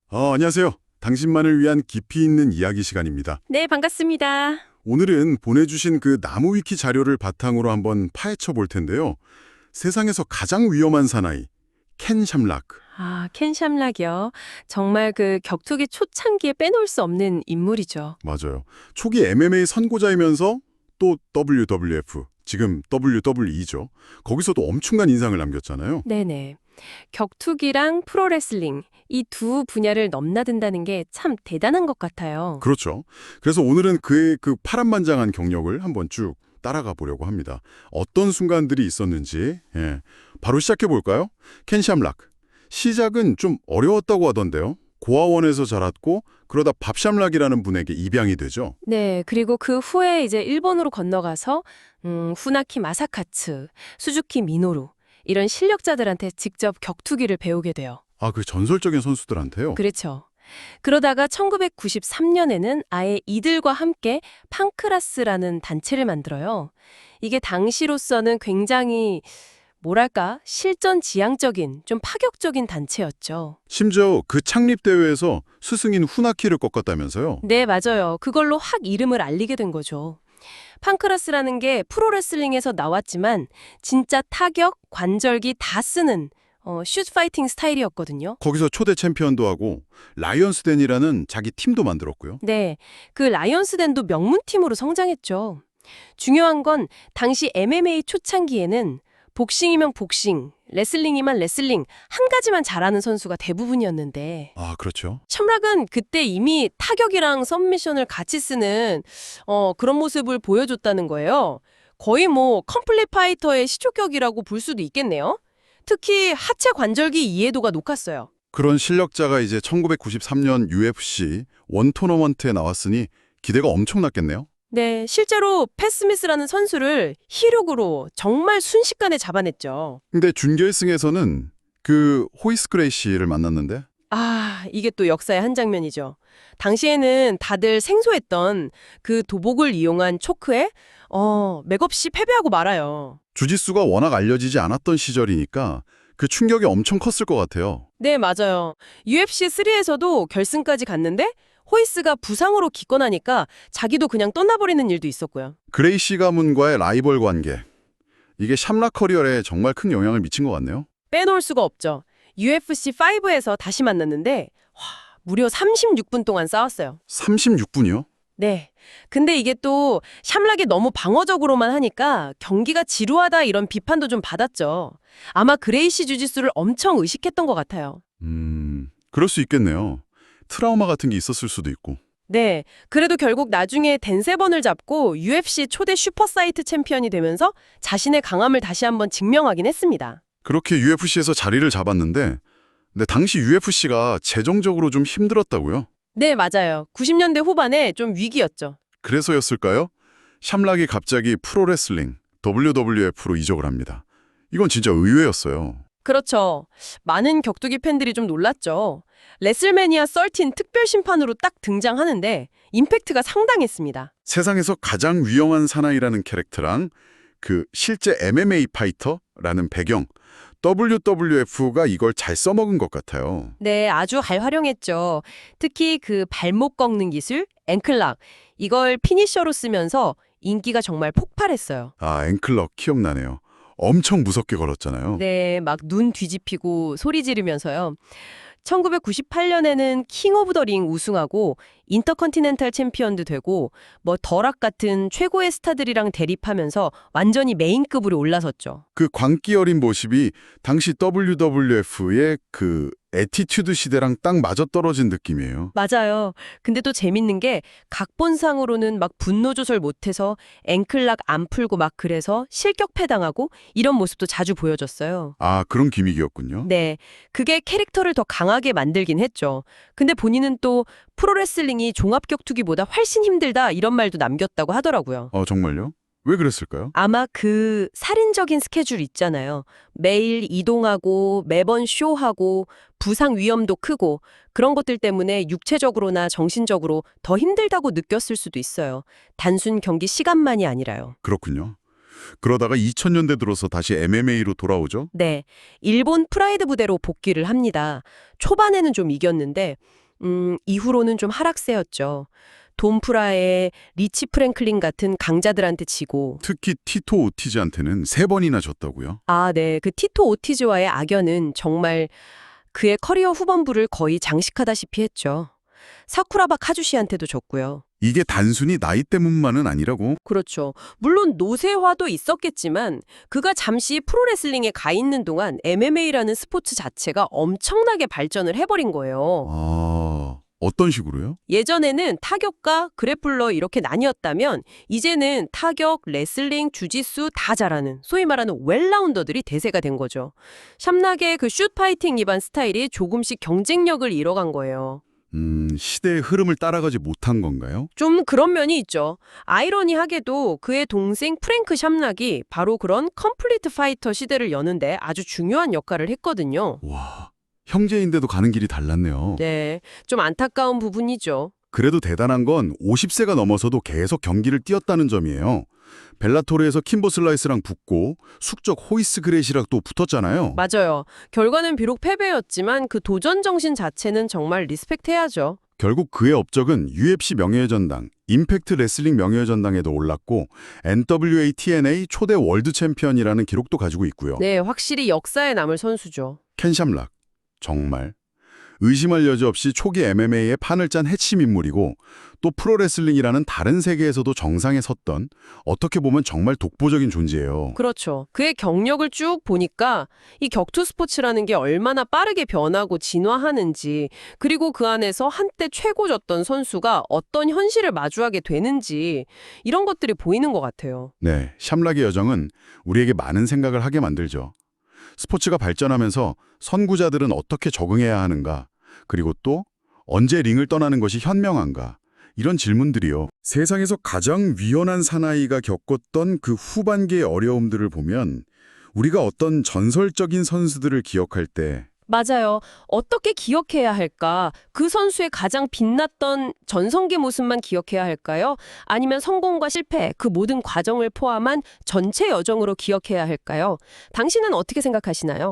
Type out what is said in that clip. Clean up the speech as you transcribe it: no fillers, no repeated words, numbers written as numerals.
안녕하세요. 당신만을 위한 깊이 있는 이야기 시간입니다. 네, 반갑습니다. 오늘은 보내주신 그 나무 위키 자료를 바탕으로 한번 파헤쳐 볼 텐데요. 세상에서 가장 위험한 사나이, 켄 샴락. 켄 샴락이요. 정말 그 격투기 초창기에 빼놓을 수 없는 인물이죠. 맞아요. 초기 MMA 선고자이면서 또 WWF, 지금 WWE죠. 거기서도 엄청난 인상을 남겼잖아요. 네네. 격투기랑 프로레슬링, 이 두 분야를 넘나든다는 게 참 대단한 것 같아요. 그렇죠. 그래서 오늘은 그의 그 파란만장한 경력을 한번 쭉 따라가 보려고 합니다. 어떤 순간들이 있었는지 바로 시작해 볼까요? 켄 샴락. 시작은 좀 어려웠다고 하던데요. 고아원에서 자랐고 그러다 밥 샴락이라는 분에게 입양이 되죠. 네, 그리고 그 후에 이제 일본으로 건너가서 후나키 마사카츠, 수즈키 미노루 이런 실력자들한테 직접 격투기를 배우게 돼요. 그 전설적인 선수들한테요. 그렇죠. 그러다가 1993년에는 아예 이들과 함께 팡크라스라는 단체를 만들어요. 이게 당시로서는 굉장히 뭐랄까 실전지향적인 좀 파격적인 단체였죠. 심지어 그 창립 대회에서 스승인 후나키를 꺾었다면서요. 네, 맞아요. 그걸로 확 이름을 알리게 된 거죠. 팡크라스라는 게 프로레슬링에서 나왔지만 진짜 타격, 관절기 다 쓰는 슛 파이팅 스타일이었거든요. 거기서 초대 챔피언도 하고 라이언스덴이라는 자기 팀도 만들었고요. 네, 그 라이언스덴도 명문팀으로 성장했죠. 중요한 건 당시 MMA 초창기에는 복싱이면 복싱, 레슬링이면 레슬링 한 가지만 잘하는 선수가 대부분이었는데 그렇죠. 첨락은 그때 이미 타격이랑 सब미션을 같이 쓰는 그런 모습을 보여줬다는 거예요. 거의 뭐 컴플릿 파이터의 시초격이라고 볼 수도 있겠네요. 특히 하체 관절기 이해도가 높았어요. 그런 실력자가 이제 1993년 UFC 원 토너먼트에 나왔으니 기대가 엄청났겠네요. 네, 실제로 팻 스미스라는 선수를 히륙으로 정말 순식간에 잡아냈죠. 근데 준결승에서는 그 호이스 그레이시를 만났는데 이게 또 역사의 한 장면이죠. 당시에는 다들 생소했던 그 도복을 이용한 초크에 맥없이 패배하고 말아요. 주짓수가 워낙 알려지지 않았던 시절이니까 그 충격이 엄청 컸을 것 같아요. 네, 맞아요. UFC3에서도 결승까지 갔는데 호이스가 부상으로 기권하니까 자기도 그냥 떠나버리는 일도 있었고요. 그레이시 가문과의 라이벌 관계. 이게 샴락 커리어에 정말 큰 영향을 미친 것 같네요. 빼놓을 수가 없죠. UFC5에서 다시 만났는데 무려 36분 동안 싸웠어요. 36분이요? 네. 근데 이게 또 샴락이 너무 방어적으로만 하니까 경기가 지루하다 이런 비판도 좀 받았죠. 아마 그레이시 주짓수를 엄청 의식했던 것 같아요. 그럴 수 있겠네요. 트라우마 같은 게 있었을 수도 있고. 네. 그래도 결국 나중에 댄세번을 잡고 UFC 초대 슈퍼사이트 챔피언이 되면서 자신의 강함을 다시 한번 증명하긴 했습니다. 그렇게 UFC에서 자리를 잡았는데 근데 당시 UFC가 재정적으로 좀 힘들었다고요? 네, 맞아요. 90년대 후반에 좀 위기였죠. 그래서였을까요? 샴락이 갑자기 프로레슬링, WWF로 이적을 합니다. 이건 진짜 의외였어요. 그렇죠. 많은 격투기 팬들이 좀 놀랐죠. 레슬매니아 13 특별 심판으로 딱 등장하는데 임팩트가 상당했습니다. 세상에서 가장 위험한 사나이라는 캐릭터랑 그 실제 MMA 파이터라는 배경, WWF가 이걸 잘 써먹은 것 같아요. 네, 아주 잘 활용했죠. 특히 그 발목 꺾는 기술, 앵클락, 이걸 피니셔로 쓰면서 인기가 정말 폭발했어요. 앵클럭 기억나네요. 엄청 무섭게 걸었잖아요. 네, 막 눈 뒤집히고 소리 지르면서요. 1998년에는 킹 오브 더 링 우승하고 인터컨티넨탈 챔피언도 되고 뭐 더락 같은 최고의 스타들이랑 대립하면서 완전히 메인급으로 올라섰죠. 그 광기 어린 모습이 당시 WWF의 그 애티튜드 시대랑 딱 맞아떨어진 느낌이에요. 맞아요. 근데 또 재밌는 게 각본상으로는 막 분노 조절 못해서 앵클락 안 풀고 막 그래서 실격패당하고 이런 모습도 자주 보여줬어요. 그런 기믹이었군요. 네, 그게 캐릭터를 더 강하게 만들긴 했죠. 근데 본인은 또 프로레슬링이 종합격투기보다 훨씬 힘들다 이런 말도 남겼다고 하더라고요. 정말요? 왜 그랬을까요? 아마 그 살인적인 스케줄 있잖아요. 매일 이동하고 매번 쇼하고 부상 위험도 크고 그런 것들 때문에 육체적으로나 정신적으로 더 힘들다고 느꼈을 수도 있어요. 단순 경기 시간만이 아니라요. 그렇군요. 그러다가 2000년대 들어서 다시 MMA로 돌아오죠? 네, 일본 프라이드 부대로 복귀를 합니다. 초반에는 좀 이겼는데 이후로는 좀 하락세였죠. 돈 프라에 리치 프랭클린 같은 강자들한테 지고 특히 티토 오티즈한테는 3번이나 졌다고요? 아, 네. 그 티토 오티즈와의 악연은 정말 그의 커리어 후반부를 거의 장식하다시피 했죠. 사쿠라바 카주시한테도 졌고요. 이게 단순히 나이 때문만은 아니라고? 그렇죠. 물론 노쇠화도 있었겠지만 그가 잠시 프로레슬링에 가 있는 동안 MMA라는 스포츠 자체가 엄청나게 발전을 해버린 거예요. 아, 어떤 식으로요? 예전에는 타격과 그래플러 이렇게 나뉘었다면 이제는 타격, 레슬링, 주짓수 다 잘하는 소위 말하는 웰라운더들이 대세가 된 거죠. 샴락의 그 슛 파이팅 기반 스타일이 조금씩 경쟁력을 잃어간 거예요. 시대의 흐름을 따라가지 못한 건가요? 좀 그런 면이 있죠. 아이러니하게도 그의 동생 프랭크 샴락이 바로 그런 컴플리트 파이터 시대를 여는데 아주 중요한 역할을 했거든요. 와, 형제인데도 가는 길이 달랐네요. 네, 좀 안타까운 부분이죠. 그래도 대단한 건 50세가 넘어서도 계속 경기를 뛰었다는 점이에요. 벨라토르에서 킴보 슬라이스랑 붙고 숙적 호이스 그레시랑 또 붙었잖아요. 맞아요. 결과는 비록 패배였지만 그 도전 정신 자체는 정말 리스펙트해야죠. 결국 그의 업적은 UFC 명예회전당, 임팩트 레슬링 명예회전당에도 올랐고 NWA TNA 초대 월드 챔피언이라는 기록도 가지고 있고요. 네, 확실히 역사에 남을 선수죠. 켄 샴락, 정말 의심할 여지 없이 초기 MMA의 판을 짠 핵심 인물이고 또 프로레슬링이라는 다른 세계에서도 정상에 섰던 어떻게 보면 정말 독보적인 존재예요. 그렇죠. 그의 경력을 쭉 보니까 이 격투 스포츠라는 게 얼마나 빠르게 변하고 진화하는지, 그리고 그 안에서 한때 최고졌던 선수가 어떤 현실을 마주하게 되는지 이런 것들이 보이는 것 같아요. 네, 샴락의 여정은 우리에게 많은 생각을 하게 만들죠. 스포츠가 발전하면서 선구자들은 어떻게 적응해야 하는가, 그리고 또 언제 링을 떠나는 것이 현명한가, 이런 질문들이요. 세상에서 가장 위연한 사나이가 겪었던 그 후반기의 어려움들을 보면 우리가 어떤 전설적인 선수들을 기억할 때 맞아요. 어떻게 기억해야 할까? 그 선수의 가장 빛났던 전성기 모습만 기억해야 할까요? 아니면 성공과 실패, 그 모든 과정을 포함한 전체 여정으로 기억해야 할까요? 당신은 어떻게 생각하시나요?